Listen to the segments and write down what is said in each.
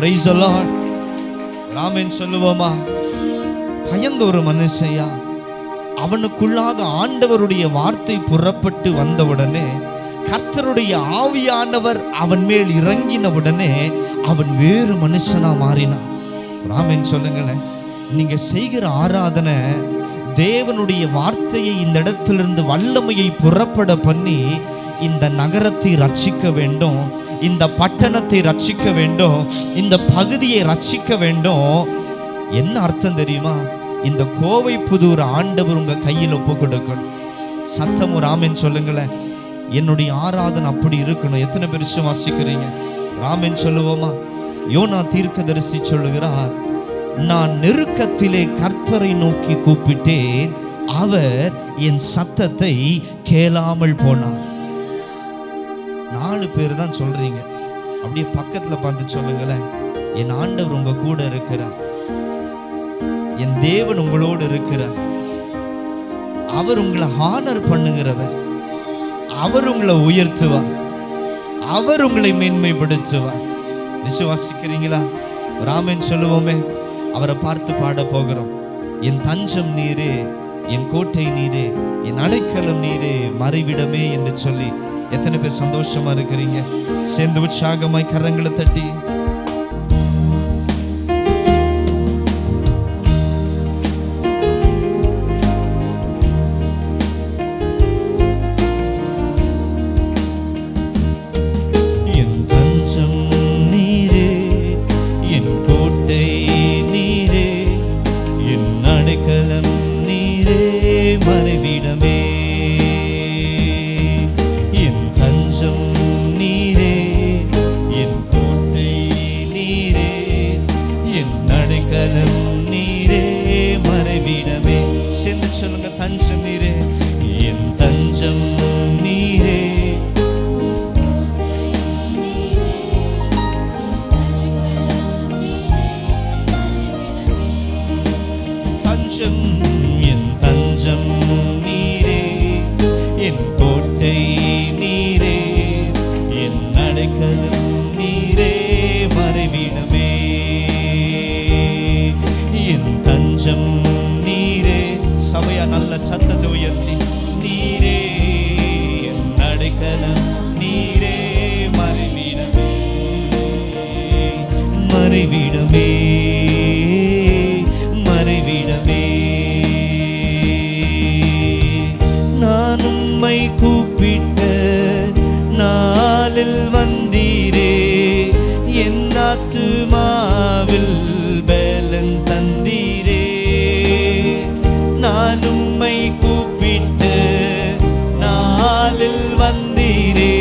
Praise the Lord. ஆமென் சொல்லுவோமா? பயந்த ஒரு மனுஷையா, அவனுக்குள்ளாக ஆண்டவருடைய வார்த்தை புறப்பட்டு வந்தவுடனே கர்த்தருடைய ஆவியானவர் அவன் மேல் இறங்கினவுடனே அவன் வேறு மனுஷனா மாறினான். ஆமென் சொல்லுங்களேன். நீங்க செய்கிற ஆராதனை தேவனுடைய வார்த்தையை இந்த இடத்திலிருந்து வல்லமையை புறப்பட பண்ணி இந்த நகரத்தை ரட்சிக்க வேண்டும், இந்த பட்டணத்தை ரட்சிக்க வேண்டும், இந்த பகுதியை ரட்சிக்க வேண்டும். என்ன அர்த்தம் தெரியுமா? இந்த கோவை புதூர் ஆண்டவர் உங்க கையில் ஒப்பு கொடுக்கணும். சத்தம் ஒரு ஆமென் சொல்லுங்களேன். என்னுடைய ஆராதனை அப்படி இருக்கணும். எத்தனை பேர் விசுவாசிக்கிறீங்க? ஆமென் சொல்லுவோமா? யோனா தீர்க்கதரிசி சொல்லுகிறார், நான் நெருக்கத்திலே கர்த்தரை நோக்கி கூப்பிட்டேன், அவர் என் சத்தத்தை கேளாமல் போனார். 4 பேர் தான் சொல்றீங்க. அப்படியே பக்கத்துல பார்த்து சொல்லுங்களேன், என் ஆண்டவர் உங்க கூட இருக்கிறார், என் தேவன் உங்களோடு இருக்கிறார், அவர் உங்களை ஹானர் பண்ணுகிறவர், அவர் உங்களை உயர்த்துவார், அவர் உங்களை மேன்மைப்படுத்துவார். விசுவாசிக்கிறீங்களா? ஆமென் சொல்லுவோமே. அவரை பார்த்து பாட போகிறோம். என் தஞ்சம் நீரே, என் கோட்டை நீரே, என் அடைக்கலம் நீரே, மறைவிடமே என்று சொல்லி எத்தனை பேர் சந்தோஷமா இருக்கிறீங்க? சேர்ந்து உற்சாகமாய் கரங்களை தட்டி மறைவிடமே, மறைவிடமே. நான் உம்மை கூப்பிட்ட நாளில் வந்தீரே, என் ஆத்துமாவில் பலன் தந்தீரே. நான் உம்மை கூப்பிட்ட நாளில் வந்தீரே,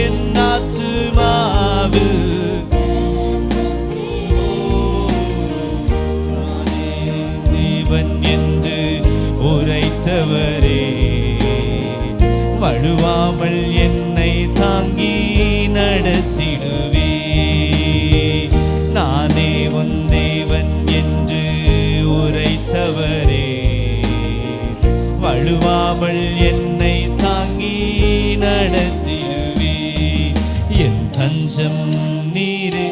என் ஆத்துமாவில் என்று உரைத்தவரே, வழுவாமல் என்னை தாங்கி நடத்திடுவே. நானே உன் தேவன் என்று உரைத்தவரே, வழுவாமல் என்னை தாங்கி நடத்திடுவே. என் தஞ்சம் நீரே,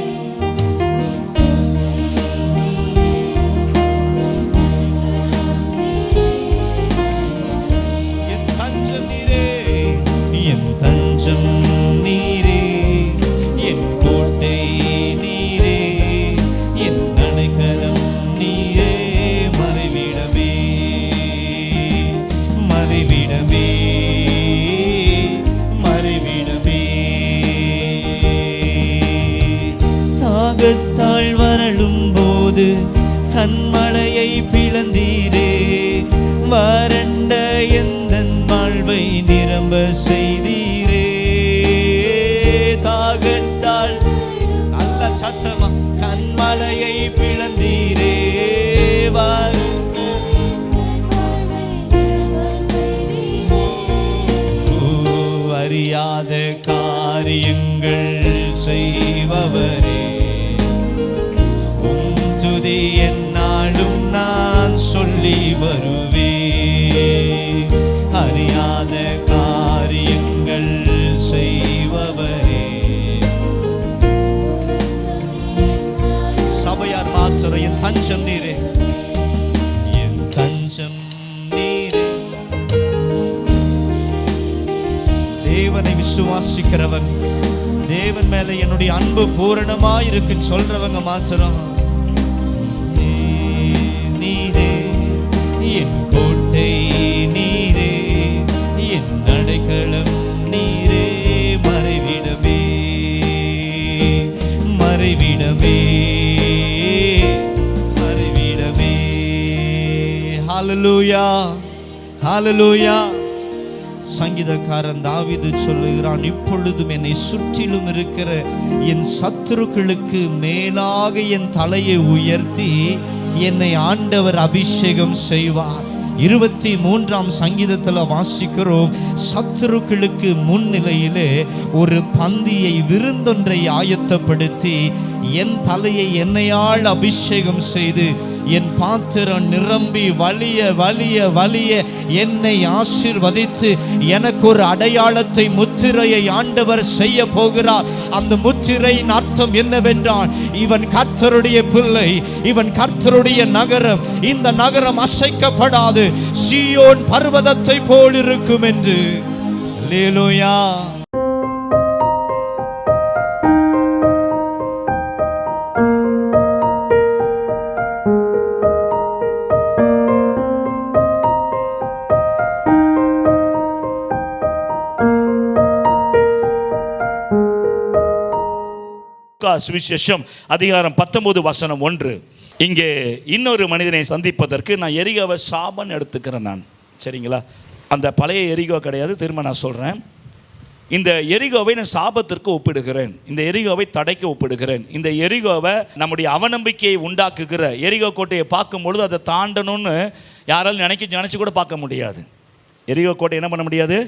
மறைவிடமே. விசுவாசிக்கிறவங்க, தேவன் மேல என்னுடைய அன்பு பூரணமா இருக்குன்னு சொல்றவங்க மாத்திரம், நீரே என் கோட்டை, நீரே என் அடைக்கலம், நீரே மறைவிடமே, மறைவிடமே, மறைவிடமே. ஹல்லேலூயா, ஹல்லேலூயா. சங்கீதக்காரன் தாவீது சொல்லுகிறான், இப்பொழுதும் என்னை சுற்றிலும் இருக்கிற என் சத்துருக்களுக்கு மேலாக என் தலையை உயர்த்தி என்னை ஆண்டவர் அபிஷேகம் செய்வார். 23ஆம் சங்கீதத்தில் வாசிக்கிறோம், சத்துருக்களுக்கு முன்னிலையிலே ஒரு பந்தியை, விருந்தொன்றை ஆயத்தப்படுத்தி என் தலையை எண்ணெயால் அபிஷேகம் செய்து என் பாத்திரம் நிரம்பி வலிய வலிய வலிய என்னை ஆசீர்வதித்து எனக்கு ஒரு அடையாளத்தை, முத்திரையை ஆண்டவர் செய்ய போகிறார். அந்த முத்திரையின் அர்த்தம் என்னவென்றால், இவன் கர்த்தருடைய பிள்ளை, இவன் கர்த்தருடைய நகரம், இந்த நகரம் அசைக்கப்படாது, சீயோன் பர்வதத்தை போல் இருக்கும் என்று. அல்லேலூயா. சுவிசேஷம் அதிகாரம் 19 வசனம் 1. இங்கே இன்னொரு மனிதனை சந்திப்பதற்கு நான் எரிகோவை சாபம் எடுத்துக்கிறேன் நான், சரிங்களா? அந்த பழைய எரிகோ கிடையாது, திரும்ப நான் சொல்கிறேன். இந்த எரிகோவை நான் சாபத்திற்கு ஒப்பிடுகிறேன், இந்த எரிகோவை தடைக்கு ஒப்பிடுகிறேன். இந்த எரிகோவை நம்முடைய அவநம்பிக்கையை உண்டாக்குகிற எரிகோ கோட்டையை பார்க்கும்பொழுது அதை தாண்டணும்னு யாராலும் நினச்சி கூட பார்க்க முடியாது. எரிகோ கோட்டை என்ன பண்ண முடியாது,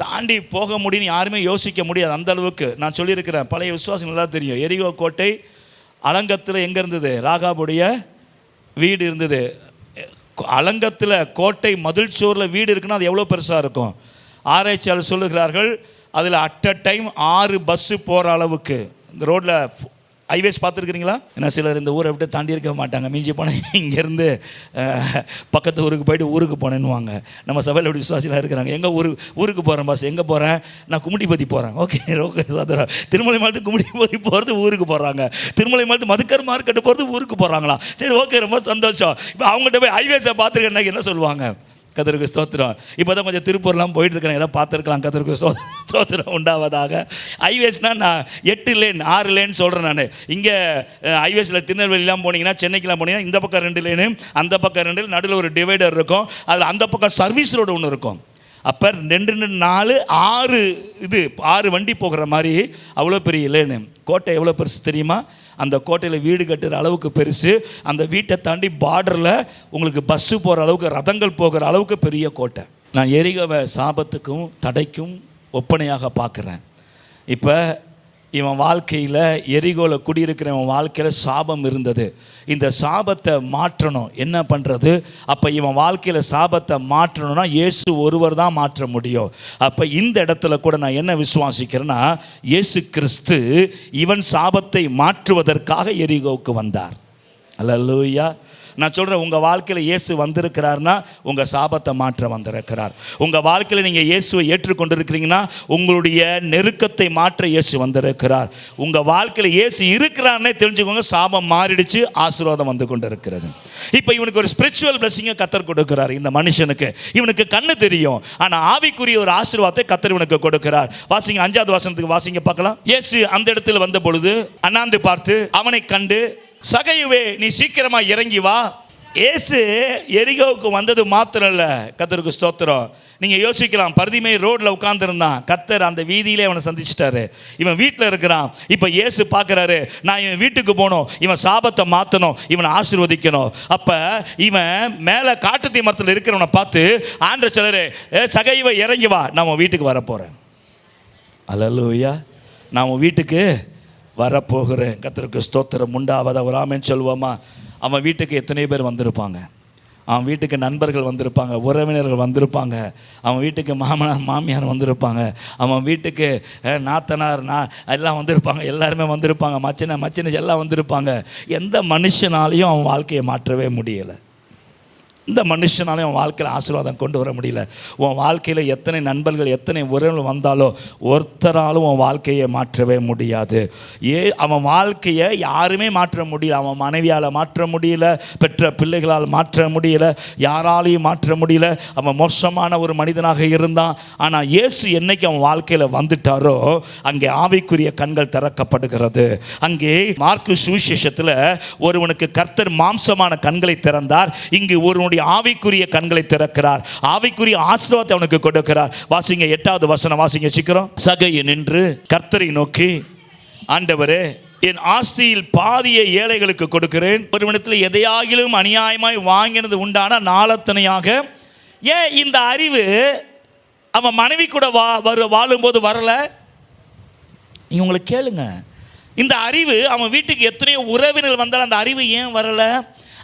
தாண்டி போக முடியும்னு யாருமே யோசிக்க முடியாது. அந்த அளவுக்கு நான் சொல்லியிருக்கிறேன், பழைய விசுவாசம் நல்லா தெரியும். எரிகோ கோட்டை அலங்கத்தில் எங்கே இருந்தது? ராகாபுடைய வீடு இருந்தது. அலங்கத்தில் கோட்டை மதில் சோரில் வீடு இருக்குன்னா அது எவ்வளோ பெருசாக இருக்கும்? ஆராய்ச்சியாளர் சொல்லுகிறார்கள், அதில் அட் அ டைம் 6 பஸ்ஸு போகிற அளவுக்கு. இந்த ரோட்டில் ஹைவேஸ் பார்த்துருக்குறீங்களா? ஏன்னா சிலர் இந்த ஊரை விட்டு தாண்டி இருக்க மாட்டாங்க. மிஞ்சி போனேன் இங்கேருந்து பக்கத்து ஊருக்கு போய்ட்டு ஊருக்கு போனேன்னுவாங்க. நம்ம சபையில் அப்படி விசுவாசிலாம் இருக்கிறாங்க. எங்கள் ஊருக்கு போகிறேன் பாஸ், எங்கே போகிறேன்? நான் கும்மிடிப்பதி போகிறேன். ஓகே ஓகே சோதரா. திருமலை மாவட்டத்து கும்மிடிப்பதி போகிறது ஊருக்கு போகிறாங்க. திருமலை மாவட்டத்து மதுக்கர் மார்க்கெட்டு போகிறது ஊருக்கு போகிறாங்களா? சரி ஓகே, ரொம்ப சந்தோஷம். இப்போ அவங்கள்ட்ட போய் ஹைவேஸை பார்த்துருக்கேன், என்ன சொல்லுவாங்க? கர்த்தருக்கு ஸ்தோத்திரம். இப்போ தான் கொஞ்சம் திருப்பூர்லாம் போயிட்டுருக்கிறேன், எதாவது பார்த்துருக்கலாம். கர்த்தருக்கு ஸ்தோத்திரம் உண்டாவதாக. ஹைவேஸ்னால் நான் 8 லேன் 6 லேன் சொல்கிறேன் நான். இங்கே ஹைவேஸில் திருநெல்வேலிலாம் போனீங்கன்னா, சென்னைக்கெலாம் போனீங்கன்னா, இந்த பக்கம் 2 லேனு, அந்த பக்கம் 2, நடுவில் ஒரு டிவைடர் இருக்கும். அதில் அந்த பக்கம் சர்வீஸ் ரோடு ஒன்று இருக்கும். அப்போ 2 4 6 வண்டி போகிற மாதிரி அவ்வளோ பெரிய லேனு. கோட்டை எவ்வளோ பெருசு தெரியுமா? அந்த கோட்டையில் வீடு கட்டுற அளவுக்கு பெருசு. அந்த வீட்டை தாண்டி பார்டரில் உங்களுக்கு பஸ்ஸு போகிற அளவுக்கு, ரதங்கள் போகிற அளவுக்கு பெரிய கோட்டை. நான் எரிகோவை சாபத்துக்கும் தடைக்கும் ஒப்பனையாக பார்க்குறேன். இப்போ இவன் வாழ்க்கையில், எரிகோவில் குடியிருக்கிற இவன் வாழ்க்கையில் சாபம் இருந்தது. இந்த சாபத்தை மாற்றணும், என்ன பண்ணுறது? அப்போ இவன் வாழ்க்கையில் சாபத்தை மாற்றணும்னா இயேசு ஒருவர் தான் மாற்ற முடியும். அப்போ இந்த இடத்துல கூட நான் என்ன விசுவாசிக்கிறேன்னா, இயேசு கிறிஸ்து இவன் சாபத்தை மாற்றுவதற்காக எரிகோவுக்கு வந்தார். அல்லேலூயா. நான் சொல்கிறேன், உங்கள் வாழ்க்கையில் இயேசு வந்திருக்கிறார்னா உங்கள் சாபத்தை மாற்ற வந்திருக்கிறார். உங்கள் வாழ்க்கையில் நீங்கள் இயேசுவை ஏற்றுக்கொண்டிருக்கிறீங்கன்னா உங்களுடைய நெருக்கத்தை மாற்ற இயேசு வந்திருக்கிறார். உங்கள் வாழ்க்கையில் இயேசு இருக்கிறார்னே தெரிஞ்சுக்கோங்க, சாபம் மாறிடுச்சு, ஆசீர்வாதம் வந்து கொண்டு இருக்கிறது. இப்போ இவனுக்கு ஒரு ஸ்பிரிச்சுவல் பிளஸிங்கை கர்த்தர் கொடுக்கிறார். இந்த மனுஷனுக்கு, இவனுக்கு கண்ணு தெரியும், ஆனால் ஆவிக்குரிய ஒரு ஆசீர்வாதத்தை கர்த்தர் இவனுக்கு கொடுக்கிறார். வாசிங்க 5வது வசனத்துக்கு வாசிங்க பார்க்கலாம். இயேசு அந்த இடத்துல வந்த பொழுது அண்ணாந்து பார்த்து அவனை கண்டு, சகையுவே நீ சீக்கிரமா இறங்கி வா. இயேசு எரிகோவுக்கு வந்தது மாத்திரம் இல்லை. கர்த்தருக்கு ஸ்தோத்திரம். நீங்கள் யோசிக்கலாம், பர்திமை ரோட்டில் உட்காந்துருந்தான், கர்த்தர் அந்த வீதியிலே அவனை சந்திச்சிட்டாரு. இவன் வீட்டில் இருக்கிறான். இப்போ இயேசு பார்க்குறாரு, நான் இவன் வீட்டுக்கு போகணும், இவன் சாபத்தை மாற்றணும், இவனை ஆசீர்வதிக்கணும். அப்போ இவன் மேலே காட்டுத்தீ மரத்தில் இருக்கிறவனை பார்த்து ஆண்டவர் சொல்றாரு, சகையுவே இறங்கி வா, நான் உன் வீட்டுக்கு வரப்போகிறேன். அல்லேலூயா. நான் உன் வீட்டுக்கு வரப்போகிறேன். கர்த்தருக்கு ஸ்தோத்திரம் உண்டாவதா. ஒரு ஆமென் சொல்லுவோமா? அவன் வீட்டுக்கு எத்தனை பேர் வந்திருப்பாங்க? அவன் வீட்டுக்கு நண்பர்கள் வந்திருப்பாங்க, உறவினர்கள் வந்திருப்பாங்க, அவன் வீட்டுக்கு மாமனார் மாமியார் வந்திருப்பாங்க, அவன் வீட்டுக்கு நாத்தனார் எல்லாம் வந்திருப்பாங்க, எல்லாருமே வந்திருப்பாங்க, மச்சின எல்லாம் வந்திருப்பாங்க. எந்த மனுஷனாலையும் அவன் வாழ்க்கையை மாற்றவே முடியலை. இந்த மனுஷனாலே உன் வாழ்க்கையில் ஆசீர்வாதம் கொண்டு வர முடியல. உன் வாழ்க்கையில் எத்தனை நண்பர்கள் எத்தனை உறவுகள் வந்தாலோ ஒருத்தராலும் உன் வாழ்க்கையை மாற்றவே முடியாது. அவன் வாழ்க்கையை யாருமே மாற்ற முடியல. அவன் மனைவியால் மாற்ற முடியல, பெற்ற பிள்ளைகளால் மாற்ற முடியல, யாராலையும் மாற்ற முடியல. அவன் மோசமான ஒரு மனிதனாக இருந்தான். ஆனால் இயேசு என்னைக்கு அவன் வாழ்க்கையில் வந்துட்டாரோ அங்கே ஆவிக்குரிய கண்கள் திறக்கப்படுகிறது. அங்கே மார்க்கு சுவிசேஷத்தில் ஒருவனுக்கு கர்த்தர் மாம்சமான கண்களை திறந்தார். இங்கு ஒருவனுடைய ஆவிக்குரிய கண்களை திறக்கிறார். ஆவிக்குரிய ஆசீர்வாதத்தை அவனுக்கு கொடுக்கிறார். வாசிங்க 8வது வசனம், வாசிங்க சீக்கிரம். சகையை நின்று கர்த்தரை நோக்கி, ஆண்டவரே, என் ஆஸ்தியில் பாதியை ஏழைகளுக்கு கொடுக்கிறேன். ஒருவனிடத்தில் எதையாகிலும் அநியாயமாய் வாங்கினது உண்டான நாளத்தனையாக. ஏன் இந்த அறிவு அவன் மனைவி கூட வாழும்போது வரல? நீங்க உங்களை கேளுங்க. இந்த அறிவு அவன் வீட்டுக்கு எத்தனையோ உறவினர்கள் வந்தால் அந்த அறிவு ஏன் வரல?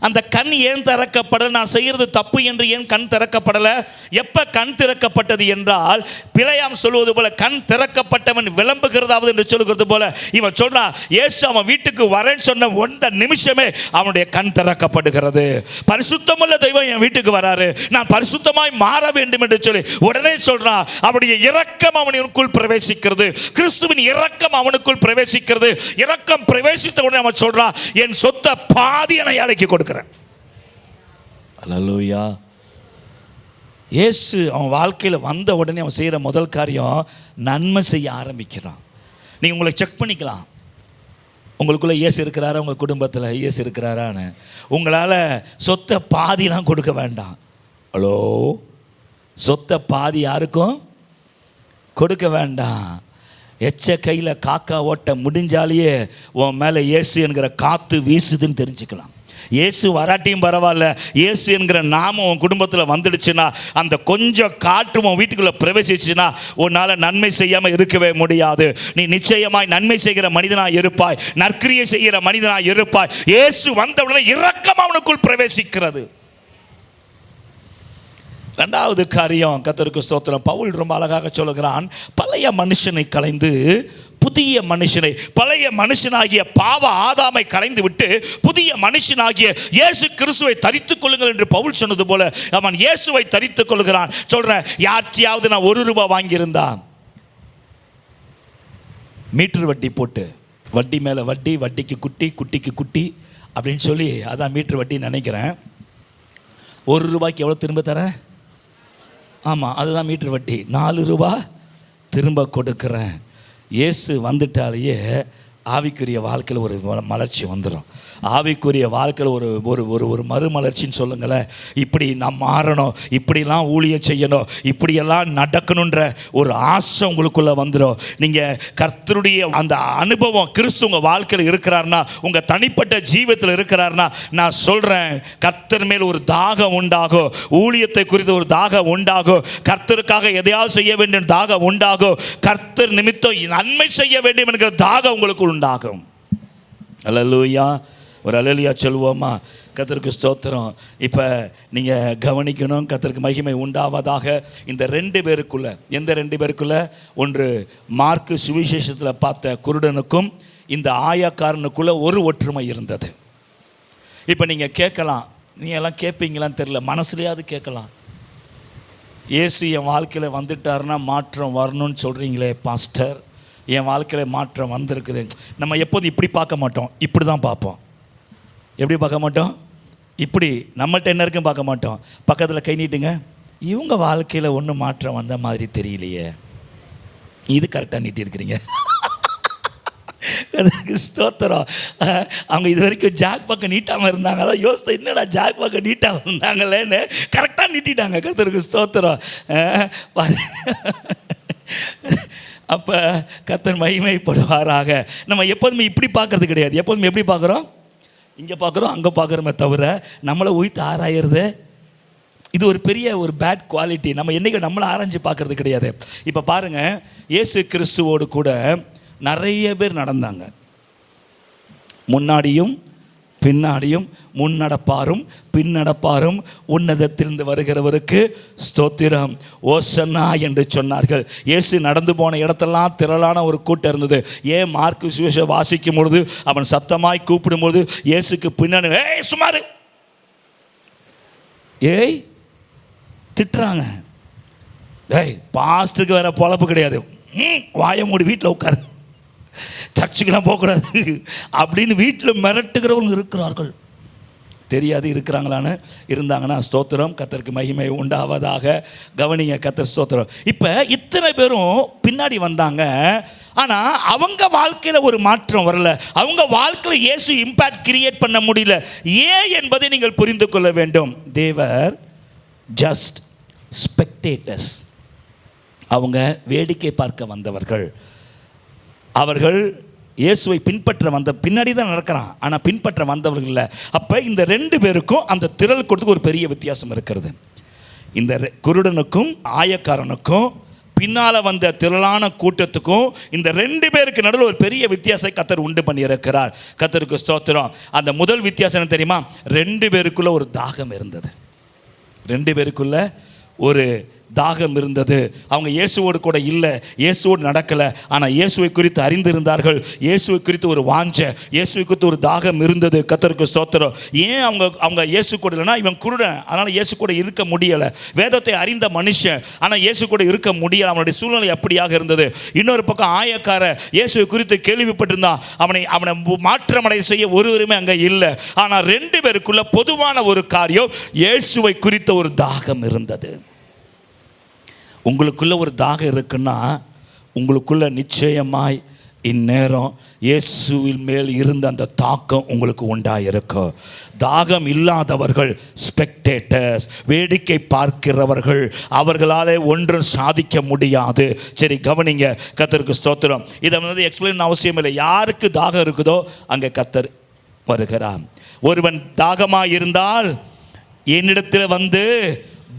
அந்த கண் ஏன் திறக்கப்படலை? நான் செய்கிறது தப்பு என்று ஏன் கண் திறக்கப்படலை? எப்போ கண் திறக்கப்பட்டது என்றால், பிழையாம் சொல்வது போல கண் திறக்கப்பட்டவன் விளம்புகிறதாவது என்று சொல்லுகிறது போல இவன் சொல்றான், இயேசு அவன் வீட்டுக்கு வரேன்னு சொன்ன ஒன்ற நிமிஷமே அவனுடைய கண் திறக்கப்படுகிறது. பரிசுத்தமுள்ள தெய்வம் என் வீட்டுக்கு வராரு, நான் பரிசுத்தமாய் மாற வேண்டும் என்று சொல்லி உடனே சொல்றான். அவனுடைய இரக்கம் அவனுக்குள் பிரவேசிக்கிறது. கிறிஸ்துவின் இரக்கம் அவனுக்குள் பிரவேசிக்கிறது. இரக்கம் பிரவேசித்த உடனே அவன் சொல்றான், என் சொத்தை பாதி என அழைக்கி கொடுக்க. அல்லேலூயா. இயேசு அவன் வாழ்க்கையில் வந்த உடனே அவன் செய்கிற முதல் காரியம் நன்மை செய்ய ஆரம்பிக்கிறான். நீங்கள் உங்களை செக் பண்ணிக்கலாம், உங்களுக்குள்ளே இயேசு இருக்கிறாரா, உங்கள் குடும்பத்தில் இயேசு இருக்கிறாரான்னு. உங்களால் சொத்தை பாதிலாம் கொடுக்க வேண்டாம். ஹலோ, சொத்தை பாதி யாருக்கும் கொடுக்க வேண்டாம். எச்ச கையில் காக்கா ஓட்ட முடிஞ்சாலேயே உன் மேலே இயேசு என்கிற காற்று வீசுதுன்னு தெரிஞ்சுக்கலாம். இயேசு வராட்டியும் பரவாயில்ல, இயேசு என்கிற நாமம் உன் குடும்பத்தில் வந்துடுச்சுன்னா, அந்த கொஞ்சம் காற்று உன் வீட்டுக்குள்ளே பிரவேசிச்சுன்னா உன்னால் நன்மை செய்யாமல் இருக்கவே முடியாது. நீ நிச்சயமாய் நன்மை செய்கிற மனிதனாய் இருப்பாய், நற்கிரியை செய்கிற மனிதனாய் இருப்பாய். இயேசு வந்தவுடனே இரக்கம் அவனுக்குள் பிரவேசிக்கிறது. ரெண்டாவது காரியம், கர்த்தருக்கு ஸ்தோத்திரம், பவுல் ரொம்ப அழகாக சொல்லுகிறான், பழைய மனுஷனை களைந்து புதிய மனுஷனை, பழைய மனுஷனாகிய பாவ ஆதாமை களைந்து விட்டு புதிய மனுஷனாகிய இயேசு கிறிஸ்துவை தரித்துக் கொள்ளுங்கள் என்று பவுல் சொன்னது போல அவன் இயேசுவை தரித்துக் கொள்கிறான். சொல்றேன், யார்ச்சியாவது நான் ₹1 வாங்கியிருந்தா மீட்டர் வட்டி போட்டு, வட்டி மேலே வட்டி, வட்டிக்கு குட்டி, குட்டிக்கு குட்டி அப்படின்னு சொல்லி, அதான் மீட்டர் வட்டி நினைக்கிறேன். ₹1 எவ்வளோ திரும்ப தரேன்? ஆமாம், அதுதான் மீட்டர் வட்டி. ₹4 திரும்ப கொடுக்குறேன். இயேசு வந்துட்டாலேயே ஆவிக்குரிய வாழ்க்கையில் ஒரு மலர்ச்சி வந்துடும். ஆவிக்குரிய வாழ்க்கையில் ஒரு ஒரு ஒரு ஒரு மறுமலர்ச்சின்னு சொல்லுங்களேன். இப்படி நான் மாறணும், இப்படிலாம் ஊழியம் செய்யணும், இப்படியெல்லாம் நடக்கணுன்ற ஒரு ஆசை உங்களுக்குள்ளே வந்துடும். நீங்கள் கர்த்தருடைய அந்த அனுபவம் கிறிஸ்து உங்கள் வாழ்க்கையில் இருக்கிறாருன்னா, உங்கள் தனிப்பட்ட ஜீவியத்தில் இருக்கிறாருன்னா, நான் சொல்கிறேன், கர்த்தர் மேல் ஒரு தாகம் உண்டாகும், ஊழியத்தை குறித்து ஒரு தாகம் உண்டாகும், கர்த்தருக்காக எதையாவது செய்ய வேண்டும் தாகம் உண்டாகும், கர்த்தர் நிமித்தம் நன்மை செய்ய வேண்டும் என்கிற தாகம் உங்களுக்கு உண்டாகும். அல்லேலூயா. ஒரு அல்லேலூயா சொல்லுவோமா? கர்த்தருக்கு ஸ்தோத்திரம். இப்போ நீங்கள் கவனிக்கணும், கர்த்தருக்கு மகிமை உண்டாவதாக. இந்த 2 பேருக்குள்ள, எந்த 2 பேருக்குள்ள? ஒன்று மார்க்கு சுவிசேஷத்தில் பார்த்த குருடனுக்கும் இந்த ஆயக்காரனுக்குள்ள ஒரு ஒற்றுமை இருந்தது. இப்போ நீங்கள் கேட்கலாம், நீங்கள் எல்லாம் கேட்பீங்களான்னு தெரியல, மனசுலையாவது கேட்கலாம், இயேசு என் வாழ்க்கையில் வந்துட்டாருன்னா மாற்றம் வரணும்னு சொல்கிறீங்களே பாஸ்டர், என் வாழ்க்கையில் மாற்றம் வந்திருக்குது. நம்ம எப்போதும் இப்படி பார்க்க மாட்டோம், இப்படி தான் பார்ப்போம். எப்படி பார்க்க மாட்டோம்? இப்படி நம்மள்ட்ட என்ன இருக்குன்னு பார்க்க மாட்டோம். பக்கத்தில் கை நீட்டுங்க, இவங்க வாழ்க்கையில் ஒன்றும் மாற்றம் வந்த மாதிரி தெரியலையே, இது கரெக்டாக நீட்டிருக்கிறீங்க. அதுக்கு ஸ்தோத்திரம். அவங்க இது வரைக்கும் ஜாக் பக்கம் நீட்டாமல் இருந்தாங்க, அதான் யோசித்த என்னடா ஜாக் பக்கம் நீட்டாமல் இருந்தாங்களேன்னு கரெக்டாக நீட்டிட்டாங்க. கர்த்தருக்கு ஸ்தோத்திரம். அப்போ கர்த்தர் மகிமைப்படுவாராக. நம்ம எப்போதுமே இப்படி பார்க்கறது கிடையாது. எப்போதுமே எப்படி பார்க்குறோம்? இங்கே பார்க்குறோம், அங்கே பார்க்குறோமே தவிர நம்மளை உயிர்த்து ஆராயிறது இது ஒரு பெரிய ஒரு பேட் குவாலிட்டி. நம்ம என்றைக்கு நம்மளை ஆராய்ச்சி பார்க்கறது கிடையாது. இப்போ பாருங்கள், இயேசு கிறிஸ்துவோடு கூட நிறைய பேர் நடந்தாங்க. முன்னாடியும் பின்னாடியும், முன்னடப்பாரும் பின்னடப்பாரும் உன்னதத்திலிருந்து வருகிறவருக்கு ஸ்தோத்திரம், ஓசன்னா என்று சொன்னார்கள். இயேசு நடந்து போன இடத்தெல்லாம் திரளான ஒரு கூட்டம் இருந்தது. ஏன் மார்க்கு சுவிசேஷம் வாசிக்கும் பொழுது அவன் சத்தமாய் கூப்பிடும்போது இயேசுக்கு பின்னாடி, ஏய் சுமாரு, ஏய் திட்டுறாங்க. ஏய் பாஸ்டருக்கு வேற பொழப்பு கிடையாது, வாயை மூடி வீட்டில் உட்காரு, சர்ச்சுக்கெல்லாம் போகக்கூடாது அப்படின்னு வீட்டில் மிரட்டுகிறவங்க இருக்கிறார்கள். தெரியாது இருக்கிறாங்களான்னு. இருந்தாங்கன்னா ஸ்தோத்திரம், கர்த்தருக்கு மகிமை உண்டாவதாக. கவனிங்க, கர்த்தர் ஸ்தோத்திரம். இப்போ இத்தனை பேரும் பின்னாடி வந்தாங்க, ஆனால் அவங்க வாழ்க்கையில் ஒரு மாற்றம் வரல. அவங்க வாழ்க்கையில் இயேசு இம்பேக்ட் கிரியேட் பண்ண முடியல. ஏன் என்பதை நீங்கள் புரிந்து கொள்ள வேண்டும். தேவர் ஜஸ்ட் ஸ்பெக்டேட்டர்ஸ். அவங்க வேடிக்கை பார்க்க வந்தவர்கள். அவர்கள் இயேசுவை பின்பற்ற வந்த பின்னாடி தான் நடக்கிறான், ஆனால் பின்பற்ற வந்தவர்கள் இல்லை. அப்போ இந்த ரெண்டு பேருக்கும் அந்த திரள் கொடுத்துக்கு ஒரு பெரிய வித்தியாசம் இருக்கிறது. இந்த குருடனுக்கும் ஆயக்காரனுக்கும் பின்னால் வந்த திரளான கூட்டத்துக்கும் இந்த ரெண்டு பேருக்கு நடுவில் ஒரு பெரிய வித்தியாசத்தை கர்த்தர் உண்டு பண்ணியிருக்கிறார். கர்த்தருக்கு ஸ்தோத்திரம். அந்த முதல் வித்தியாசம் என்ன தெரியுமா? ரெண்டு பேருக்குள்ள ஒரு தாகம் இருந்தது. ரெண்டு பேருக்குள்ள ஒரு தாகம் இருந்தது. அவங்க இயேசுவோடு கூட இல்லை, இயேசுவோடு நடக்கலை, ஆனால் இயேசுவை குறித்து அறிந்திருந்தார்கள். இயேசுவை குறித்து ஒரு வாஞ்சை, இயேசுவை குறித்து ஒரு தாகம் இருந்தது. கர்த்தருக்கு ஸ்தோத்திரம். ஏன் அவங்க இயேசு கூட இல்லைன்னா, இவன் குருடன், அதனால் இயேசு கூட இருக்க முடியலை. வேதத்தை அறிந்த மனுஷன், ஆனால் இயேசு கூட இருக்க முடியலை. அவனுடைய சூழ்நிலை அப்படியாக இருந்தது. இன்னொரு பக்கம் ஆயக்கார இயேசுவை குறித்து கேள்விப்பட்டிருந்தான். அவனை மாற்றமடை செய்ய ஒருவருமே அங்கே இல்லை. ஆனால் ரெண்டு பேருக்குள்ள பொதுவான ஒரு காரியம், இயேசுவை குறித்த ஒரு தாகம் இருந்தது. உங்களுக்குள்ள ஒரு தாகம் இருக்குன்னா, உங்களுக்குள்ள நிச்சயமாய் இந்நேரம் இயேசுவின் மேல் இருந்த அந்த தாக்கம் உங்களுக்கு உண்டாயிருக்கும். தாகம் இல்லாதவர்கள் ஸ்பெக்டேட்டர்ஸ், வேடிக்கை பார்க்கிறவர்கள். அவர்களால் ஒன்றும் சாதிக்க முடியாது. சரி, கவனிங்க, கர்த்தருக்கு ஸ்தோத்திரம். இதை எக்ஸ்பிளைன் அவசியம் இல்லை. யாருக்கு தாகம் இருக்குதோ அங்கே கர்த்தர் வருகிறார். ஒருவன் தாகமாக இருந்தால் என்னிடத்தில் வந்து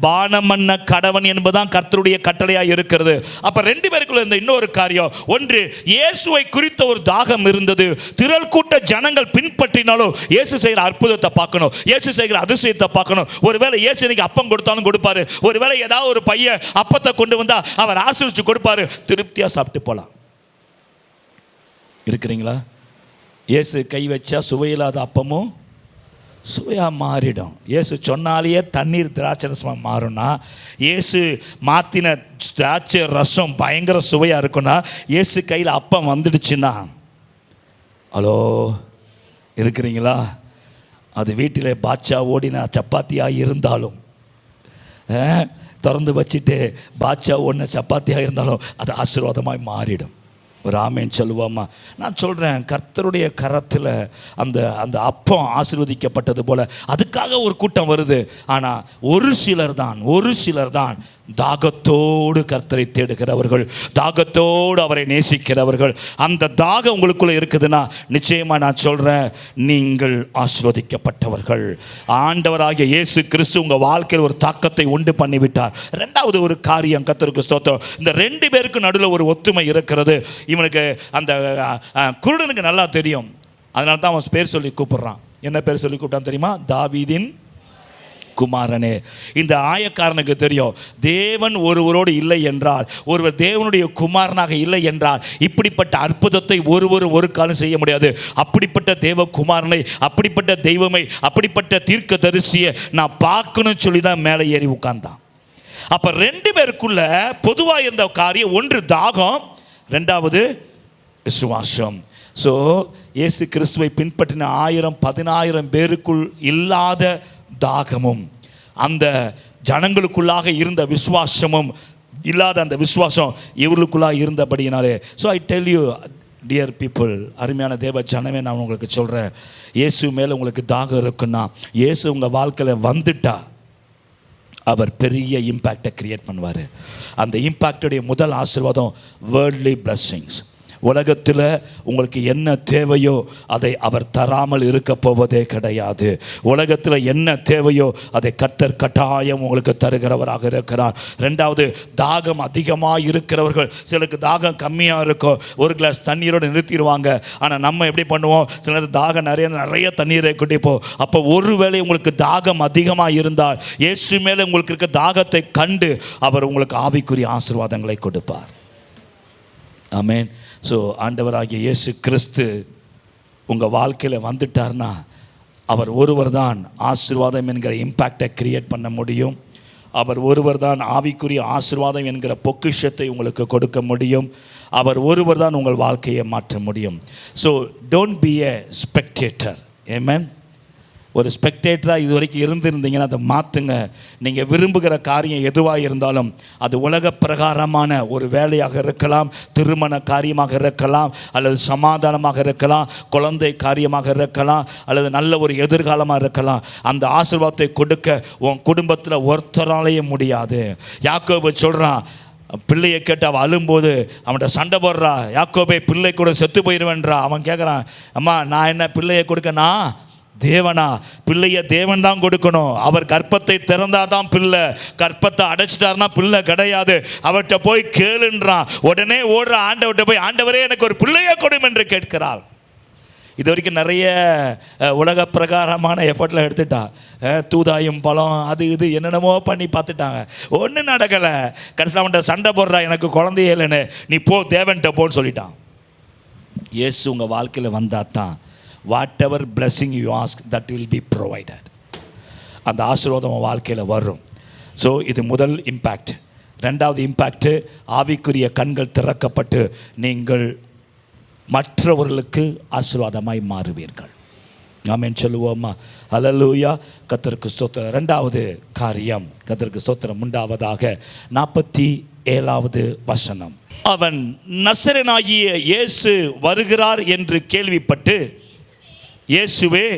பானம் பண்ண கடவன் என்பதுதான் கர்த்தருடைய கட்டளையாக இருக்கிறது. அப்போ ரெண்டு பேருக்குள்ள இருந்த இன்னொரு காரியம், ஒன்று இயேசுவை குறித்த ஒரு தாகம் இருந்தது. திரள் கூட்ட ஜனங்கள் பின்பற்றினாலும் இயேசு செய்கிற அற்புதத்தை பார்க்கணும், இயேசு செய்கிற அதிசயத்தை பார்க்கணும். ஒருவேளை இயேசு இன்னைக்கு அப்பம் கொடுத்தாலும் கொடுப்பாரு. ஒருவேளை ஏதாவது ஒரு பையன் அப்பத்தை கொண்டு வந்தா அவர் ஆசீர்வதிச்சு கொடுப்பாரு, திருப்தியாக சாப்பிட்டு போகலாம். இருக்கிறீங்களா? இயேசு கை வச்சா சுவையில்லாத அப்பமும் சுவையாக மாறிடும். இயேசு சொன்னாலேயே தண்ணீர் திராட்சை ரசமாக மாறும்னா, இயேசு மாற்றின திராட்சை ரசம் பயங்கர சுவையாக இருக்குன்னா, இயேசு கையில் அப்பம் வந்துடுச்சுன்னா, ஹலோ இருக்கிறீங்களா? அது வீட்டில் பாட்சா ஓடினா சப்பாத்தியாக இருந்தாலும், திறந்து வச்சுட்டு பாட்சா ஓடின சப்பாத்தியாக இருந்தாலும் அது ஆசீர்வாதமாக மாறிடும். ஒரு ஆமேன் சொல்லுவோமா? நான் சொல்கிறேன், கர்த்தருடைய கரத்தில் அந்த அந்த அப்பம் ஆசீர்வதிக்கப்பட்டது போல் அதுக்காக ஒரு கூட்டம் வருது. ஆனால் ஒரு சிலர் தான் தாகத்தோடு கர்த்தரை தேடுகிறவர்கள், தாகத்தோடு அவரை நேசிக்கிறவர்கள். அந்த தாகம் உங்களுக்குள்ளே இருக்குதுன்னா நிச்சயமாக நான் சொல்கிறேன், நீங்கள் ஆசீர்வதிக்கப்பட்டவர்கள். ஆண்டவராகிய இயேசு கிறிஸ்து உங்கள் வாழ்க்கையில் ஒரு தாக்கத்தை உண்டு பண்ணிவிட்டார். ரெண்டாவது ஒரு காரியம், கர்த்தருக்கு ஸ்தோத்திரம், இந்த ரெண்டு பேருக்கு நடுவில் ஒரு ஒத்துமை இருக்கிறது. இவனுக்கு அந்த குருடனுக்கு நல்லா தெரியும், அதனால தான் அவன் பேர் சொல்லி கூப்பிடுறான். என்ன பேர் சொல்லி கூப்பிட்டான் தெரியுமா? தாவீதின் குமாரனே. இந்த ஆயக்காரனுக்கு தெரியும், தேவன் ஒருவரோடு இல்லை என்றால், ஒருவர் தேவனுடைய குமாரனாக இல்லை என்றால் இப்படிப்பட்ட அற்புதத்தை ஒரு காலம் செய்ய முடியாது. அப்படிப்பட்ட தேவ குமாரனை, அப்படிப்பட்ட தெய்வமை, அப்படிப்பட்ட தீர்க்க தரிசியை நான் பார்க்கணும்னு சொல்லி தான் மேலே ஏறி உட்கார்ந்தான். அப்போ ரெண்டு பேருக்குள்ள பொதுவாக இருந்த காரியம், ஒன்று தாகம், ரெண்டாவது விசுவாசம். ஸோ இயேசு கிறிஸ்துவை பின்பற்றின 1000-10000 பேருக்குள் இல்லாத தாகமும், அந்த ஜனங்களுக்குள்ளாக இருந்த விசுவாசமும் இல்லாத அந்த விசுவாசம் இவர்களுக்குள்ளாக இருந்தபடியினாலே. So I tell you dear people, அருமையான தேவ ஜனமே, நான் உங்களுக்கு சொல்கிறேன், இயேசு மேலே உங்களுக்கு தாகம் இருக்குன்னா, இயேசு உங்கள் வாழ்க்கையில் வந்துட்டா அவர் பெரிய இம்பேக்டை கிரியேட் பண்ணுவார். அந்த இம்பேக்டுடைய முதல் ஆசீர்வாதம் வேர்ல்ட்லி பிளஸ்ஸிங்ஸ். உலகத்தில் உங்களுக்கு என்ன தேவையோ அதை அவர் தராமல் இருக்க போவதே கிடையாது. உலகத்தில் என்ன தேவையோ அதை கர்த்தர் கட்டாயம் உங்களுக்கு தருகிறவராக இருக்கிறார். ரெண்டாவது, தாகம் அதிகமாக இருக்கிறவர்கள், சிலருக்கு தாகம் கம்மியாக இருக்கும், ஒரு கிளாஸ் தண்ணீரோடு நிறுத்திடுவாங்க. ஆனால் நம்ம எப்படி பண்ணுவோம்? சிலருக்கு தாகம் நிறைய தண்ணீரை குடிப்போம். அப்போ ஒருவேளை உங்களுக்கு தாகம் அதிகமாக இருந்தால், இயேசு மேலே உங்களுக்கு இருக்க தாகத்தை கண்டு அவர் உங்களுக்கு ஆவிக்குரிய ஆசீர்வாதங்களை கொடுப்பார். ஆமென். ஸோ ஆண்டவராகிய இயேசு கிறிஸ்து உங்கள் வாழ்க்கையில் வந்துட்டார்னா அவர் ஒருவர் தான் ஆசீர்வாதம் என்கிற இம்பேக்டை கிரியேட் பண்ண முடியும். அவர் ஒருவர் தான் ஆவிக்குரிய ஆசீர்வாதம் என்கிற பொக்கிஷத்தை உங்களுக்கு கொடுக்க முடியும். அவர் ஒருவர் தான் உங்கள் வாழ்க்கையை மாற்ற முடியும். So don't be a spectator. Amen. ஒரு ஸ்பெக்டேட்டராக இது வரைக்கும் இருந்திருந்தீங்கன்னா அதை மாற்றுங்க. நீங்கள் விரும்புகிற காரியம் எதுவாக இருந்தாலும், அது உலக பிரகாரமான ஒரு வேலையாக இருக்கலாம், திருமண காரியமாக இருக்கலாம், அல்லது சமாதானமாக இருக்கலாம், குழந்தை காரியமாக இருக்கலாம், அல்லது நல்ல ஒரு எதிர்காலமாக இருக்கலாம். அந்த ஆசீர்வாதத்தை கொடுக்க உன் குடும்பத்தில் ஒருத்தராலேயே முடியாது. யாக்கோபு சொல்கிறான், பிள்ளையை கேட்டு அவள் அழும்போது அவன்கிட்ட சண்டை போடுறா, யாக்கோபே பிள்ளை கூட செத்து போயிடுவேன்றா. அவன் கேட்குறான், அம்மா நான் என்ன பிள்ளையை கொடுக்கனா? தேவனா? பிள்ளையை தேவன் தான் கொடுக்கணும். அவர் கற்பத்தை திறந்தாதான் பிள்ளை, கற்பத்தை அடைச்சிட்டாருன்னா பிள்ளை கிடையாது. அவர்கிட்ட போய் கேளுன்றான். உடனே ஓடுற ஆண்டவர்கிட்ட போய், ஆண்டவரே எனக்கு ஒரு பிள்ளையை கொடும் என்று கேட்கிறாள். இது வரைக்கும் நிறைய உலக பிரகாரமான எஃபர்ட்லாம் எடுத்துட்டா. தூதாயும் பழம் அது இது என்னென்னமோ பண்ணி பார்த்துட்டாங்க, ஒன்றும் நடக்கலை. கடைசியில் அவன்கிட்ட சண்டை போடுறா, எனக்கு குழந்தையே இல்லைன்னு. நீ போ தேவன்கிட்ட போன்னு சொல்லிட்டான். இயேசு உங்கள் வாழ்க்கையில் வந்தால் தான் whatever blessing you ask, that will be provided. அந்த ஆசீர்வாதம் உங்கள் வாழ்க்கையில் வரும். ஸோ இது முதல் இம்பேக்ட். ரெண்டாவது இம்பேக்ட், ஆவிக்குரிய கண்கள் திறக்கப்பட்டு நீங்கள் மற்றவர்களுக்கு ஆசீர்வாதமாய் மாறுவீர்கள். ஆமென் சொல்லுவோமா? ஹல்லேலூயா. கர்த்தருக்கு ஸ்தோத்திரம். ரெண்டாவது காரியம், கர்த்தருக்கு ஸ்தோத்திரம் உண்டாவதாக. 47வது வசனம். அவன் நசரேயனாகிய இயேசு வருகிறார் என்று கேள்விப்பட்டு, இயேசுவே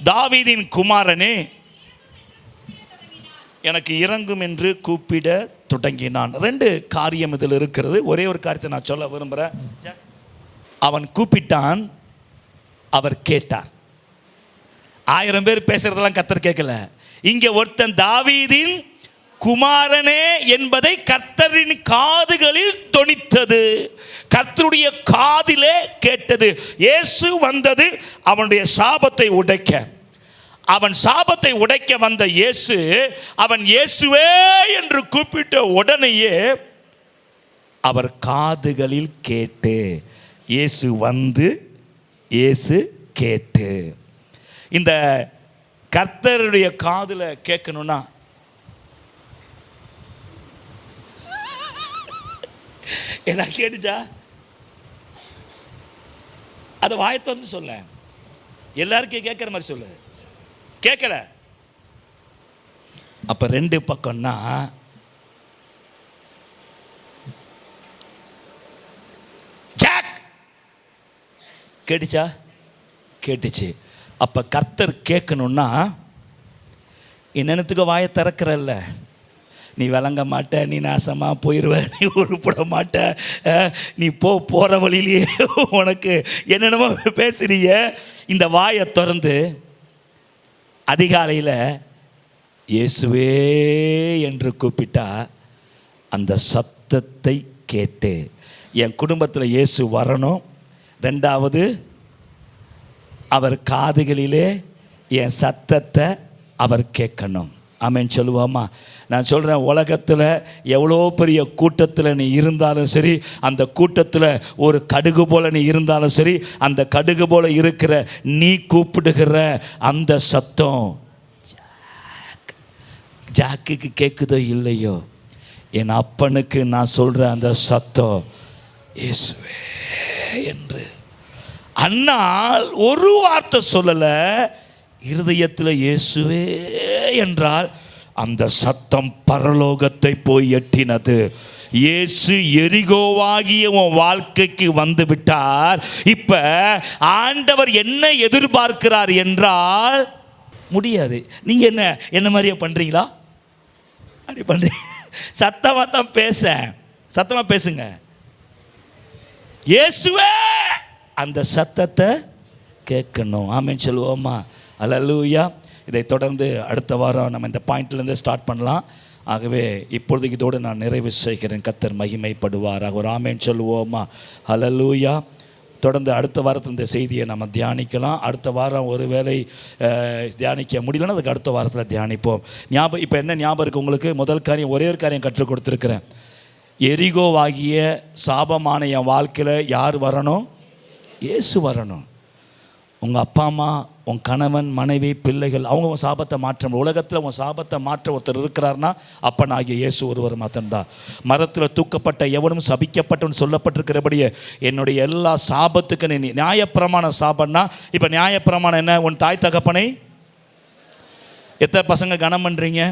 தாவீதின் குமாரனே எனக்கு இறங்கும் என்று கூப்பிட தொடங்கினான். ரெண்டு காரியம் இதில் இருக்கிறது. ஒரே ஒரு காரியத்தை நான் சொல்ல விரும்புகிறேன். அவன் கூப்பிட்டான், அவர் கேட்டார். 1000 பேர் பேசுறதெல்லாம் கர்த்தர் கேட்கல. இங்கே ஒருத்தன் தாவீதின் குமாரனே என்பதை கர்த்தரின் காதுகளில் தொனித்தது, கர்த்தருடைய காதிலே கேட்டது. இயேசு வந்தது அவனுடைய சாபத்தை உடைக்க. அவன் சாபத்தை உடைக்க வந்த இயேசு, அவன் இயேசுவே என்று கூப்பிட்ட உடனேயே அவர் காதுகளில் கேட்டு, இயேசு வந்து இயேசு கேட்டு. இந்த கர்த்தருடைய காதில் கேட்கணும்னா என்ன கேட்டுச்சா? அதை வாயத்தை வந்து சொல்ல, எல்லாருக்கும் கேட்குற மாதிரி சொல்லு. கேட்கல. அப்ப ரெண்டு பக்கம்னா ஜாக் கேட்டுச்சா? கேட்டுச்சு. அப்ப கர்த்தர் கேட்கணும்னா என்னென்னத்துக்கு வாயை திறக்கிறல்ல, நீ விளங்க மாட்ட, நீ நாசமாக போயிடுவ, நீ உருப்பட மாட்ட, நீ போகிற வழியிலேயே உனக்கு என்னென்னமோ பேசுறீங்க. இந்த வாயை திறந்து அதிகாலையில் இயேசுவே என்று கூப்பிட்டா அந்த சத்தத்தை கேட்டு, என் குடும்பத்தில் இயேசு வரணும். ரெண்டாவது, அவர் காதுகளிலே என் சத்தத்தை அவர் கேட்கணும். ஆமென் சொல்லுவோமா? நான் சொல்கிறேன், உலகத்தில் எவ்வளோ பெரிய கூட்டத்தில் நீ இருந்தாலும் சரி, அந்த கூட்டத்தில் ஒரு கடுகு போல் நீ இருந்தாலும் சரி, அந்த கடுகு போல் இருக்கிற நீ கூப்பிடுகிற அந்த சத்தம் ஜாக்குக்கு கேட்குதோ இல்லையோ, என் அப்பனுக்கு நான் சொல்கிற அந்த சத்தம் இயேசுவே என்று. அன்னால் ஒரு வார்த்தை சொல்லலை, இருதயத்தில் இயேசுவே என்றால் அந்த சத்தம் பரலோகத்தை போய் எட்டினது. இயேசு எரிகோவாகிய உன் வாழ்க்கைக்கு வந்து விட்டார். இப்ப ஆண்டவர் என்ன எதிர்பார்க்கிறார் என்றால், முடியாது. நீங்க என்ன மாதிரியே பண்றீங்களா? அப்படி பண்றீங்க. சத்தமா தான் சத்தமா பேசுங்க. இயேசுவே அந்த சத்தத்தை கேட்கணும். ஆமென் சொல்லுவோமா? அல்லேலூயா. இதை தொடர்ந்து அடுத்த வாரம் நம்ம இந்த பாயிண்ட்லேருந்து ஸ்டார்ட் பண்ணலாம். ஆகவே இப்பொழுது இதோடு நான் நிறைவு செய்கிறேன். கர்த்தர் மகிமைப்படுவாராக. ஒரு ஆமென் சொல்லுவோமா? அல்லேலூயா. தொடர்ந்து அடுத்த வாரத்தில் இந்த செய்தியை நம்ம தியானிக்கலாம். அடுத்த வாரம் ஒருவேளை தியானிக்க முடியலன்னா அதுக்கு அடுத்த வாரத்தில் தியானிப்போம். இப்போ என்ன ஞாபகம் இருக்குது உங்களுக்கு? முதல் காரியம், ஒரே ஒரு காரியம் கற்றுக் கொடுத்துருக்கிறேன். எரிகோவாகிய சாபமான என் வாழ்க்கையில் யார் வரணும்? இயேசு வரணும். உங்கள் அப்பா அம்மா, உன் கணவன் மனைவி பிள்ளைகள் அவங்க உன் சாபத்தை மாற்ற, உலகத்தில் உன் சாபத்தை மாற்ற ஒருத்தர் இருக்கிறார்னா அப்பனாகிய இயேசு ஒருவர் மாத்திரம்தான். மரத்தில் தூக்கப்பட்ட எவனும் சபிக்கப்பட்டவன் சொல்லப்பட்டிருக்கிறபடியே என்னுடைய எல்லா சாபத்துக்கு நீ நியாயப்பிரமாண சாபம்னா, இப்போ நியாயப்பிரமாணம் என்ன? உன் தாய் தகப்பனை எத்தனை பசங்க கனம் பண்ணுறீங்க?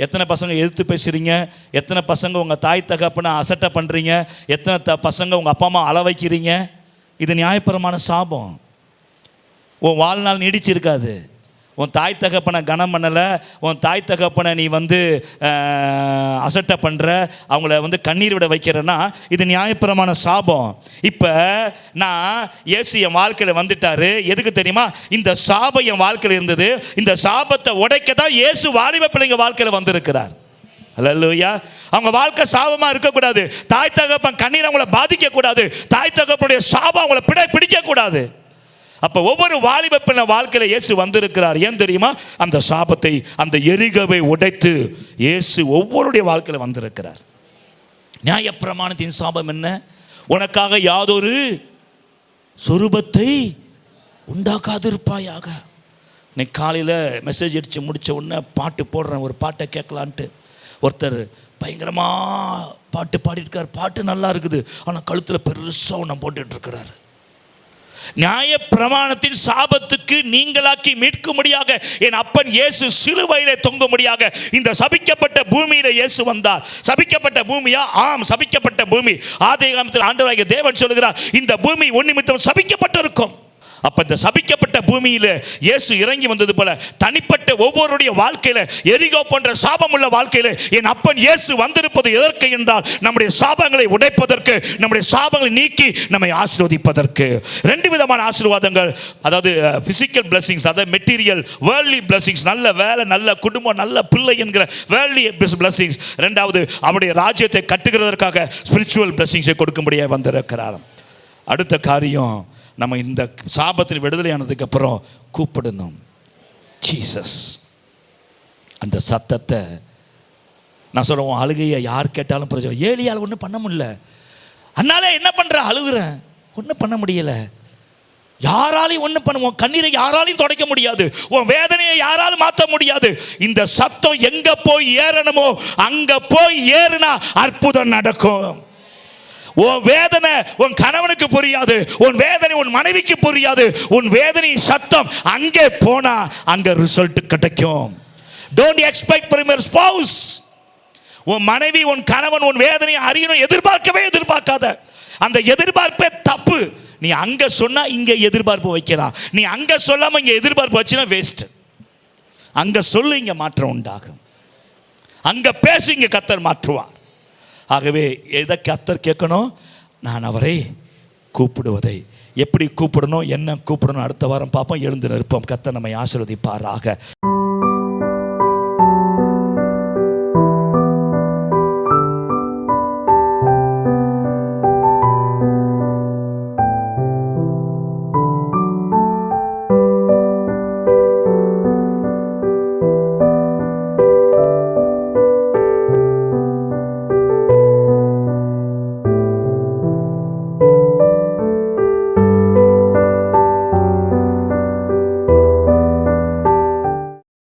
எத்தனை பசங்க எதிர்த்து பேசுகிறீங்க? எத்தனை பசங்க உங்கள் தாய் தகப்பனை அசட்டை பண்ணுறீங்க? எத்தனை பசங்க உங்கள் அப்பா அம்மா அள வைக்கிறீங்க? இது நியாயப்பிரமாண சாபம். உன் வாழ்நாள் நீடிச்சிருக்காது. உன் தாய் தகப்பனை கனம் பண்ணலை, உன் தாய் தகப்பனை நீ அசட்டை பண்ணுற, அவங்கள கண்ணீர் விட வைக்கிறேன்னா இது நியாயப்பிரமாண சாபம். இப்போ நான் இயேசு என் வாழ்க்கையில் வந்துட்டாரு. எதுக்கு தெரியுமா? இந்த சாபம் என் வாழ்க்கையில் இருந்தது. இந்த சாபத்தை உடைக்க தான் இயேசு வாலிப பிள்ளைங்க வாழ்க்கையில் வந்திருக்கிறார். அல்லேலூயா. அவங்க வாழ்க்கை சாபமாக இருக்கக்கூடாது. தாய் தகப்பன் கண்ணீர் அவங்கள பாதிக்கக்கூடாது. தாய் தகப்பனுடைய சாபம் அவங்கள பிடிக்கக்கூடாது. அப்போ ஒவ்வொரு வாலிப பிள்ளை வாழ்க்கையில் இயேசு வந்திருக்கிறார். ஏன் தெரியுமா? அந்த சாபத்தை, அந்த எரிகவை உடைத்து இயேசு ஒவ்வொருடைய வாழ்க்கையில் வந்திருக்கிறார். நியாயப்பிரமாணத்தின் சாபம் என்ன? உனக்காக யாதொரு சொரூபத்தை உண்டாக்காதிருப்பாயாக. இன்னைக்கு காலையில் மெசேஜ் அடித்து முடித்த உடனே பாட்டு போடுறேன், ஒரு பாட்டை கேட்கலான்ட்டு. ஒருத்தர் பயங்கரமாக பாட்டு பாடிட்டுருக்கார். பாட்டு நல்லா இருக்குது, ஆனால் கழுத்தில் பெருசாக ஒன்று போட்டுட்ருக்கிறாரு. நியாய பிரமாணத்தின் சாபத்துக்கு நீங்களாக்கி மீட்கும்படியாக என் அப்பன் இயேசு சிலுவையிலே தொங்கும்படியாக இந்த சபிக்கப்பட்ட பூமியில இயேசு வந்தார். சபிக்கப்பட்ட பூமியா? ஆம், சபிக்கப்பட்ட பூமி. ஆதிகாமத்தில் ஆண்டவராகிய தேவன் சொல்லுகிறார், இந்த பூமி உன் நிமித்தம் சபிக்கப்பட்டிருக்கும். அப்ப இந்த சபிக்கப்பட்ட பூமியில இயேசு இறங்கி வந்தது போல தனிப்பட்ட ஒவ்வொருடைய வாழ்க்கையில, எரிகோ போன்ற சாபமுள்ள வாழ்க்கையில என் அப்பன் இயேசு வந்திருப்பது எதற்கு என்றால் நம்முடைய சாபங்களை உடைப்பதற்கு, நம்முடைய சாபங்களை நீக்கி நம்மை ஆசீர்வதிப்பதற்கு. ரெண்டு விதமான ஆசீர்வாதங்கள், அதாவது பிசிக்கல் பிளஸிங்ஸ், அதாவது மெட்டீரியல் வேர்ல்ட்லி பிளஸிங்ஸ், நல்ல வேலை, நல்ல குடும்பம், நல்ல பிள்ளை என்கிற வேர்ல்ட்லி பிளஸிங்ஸ். ரெண்டாவது அவருடைய ராஜ்யத்தை கட்டுகிறதற்காக ஸ்பிரிச்சுவல் பிளஸிங்ஸை கொடுக்கும்படியாக வந்திருக்கிறார். அடுத்த காரியம், நம்ம இந்த சாபத்தில் விடுதலையானதுக்கு அப்புறம் கூப்பிடணும் ஜீசஸ். அந்த சத்தத்தை நான் சொல்கிறேன், அழுகையை யார் கேட்டாலும் பிரச்சனை. ஏலியால் ஒன்றும் பண்ண முடியல, அதனால என்ன பண்ணுற? அழுகுறேன், ஒன்றும் பண்ண முடியலை. யாராலையும் ஒன்றும் பண்ணுவோம், கண்ணீரை யாராலையும் துடைக்க முடியாது, உன் வேதனையை யாராலும் மாற்ற முடியாது. இந்த சத்தம் எங்கே போய் ஏறணுமோ அங்கே போய் ஏறுனா அற்புதம் நடக்கும். உன் வேதனை உன் கணவனுக்கு புரியாது, உன் வேதனை உன் மனைவிக்கு புரியாது. உன் வேதனை சத்தம் அங்கே போனா அங்க ரிசல்ட் கிடைக்கும். Don't expect from your spouse. உன் மனைவி உன் கணவன் உன் வேதனையை அறியணும் எதிர்பார்க்காத. அந்த எதிர்பார்ப்பே தப்பு. நீ அங்க சொன்னா இங்க எதிர்பார்ப்பு வைக்கலாம், நீ அங்க சொல்லாம இங்க எதிர்பார்ப்பு வச்சுனா வேஸ்ட். அங்க சொல்லு, இங்க மாற்றம் உண்டாகும். அங்க பேசு, இங்க கர்த்தர் மாற்றுவார். ஆகவே எதை கர்த்தர் கேட்கணும்? நான் அவரை கூப்பிடுவதை. எப்படி கூப்பிடணும், என்ன கூப்பிடணும், அடுத்த வாரம் பார்ப்போம். எழுந்து நிற்போம். கர்த்தர் நம்மை ஆசீர்வதிப்பாராக.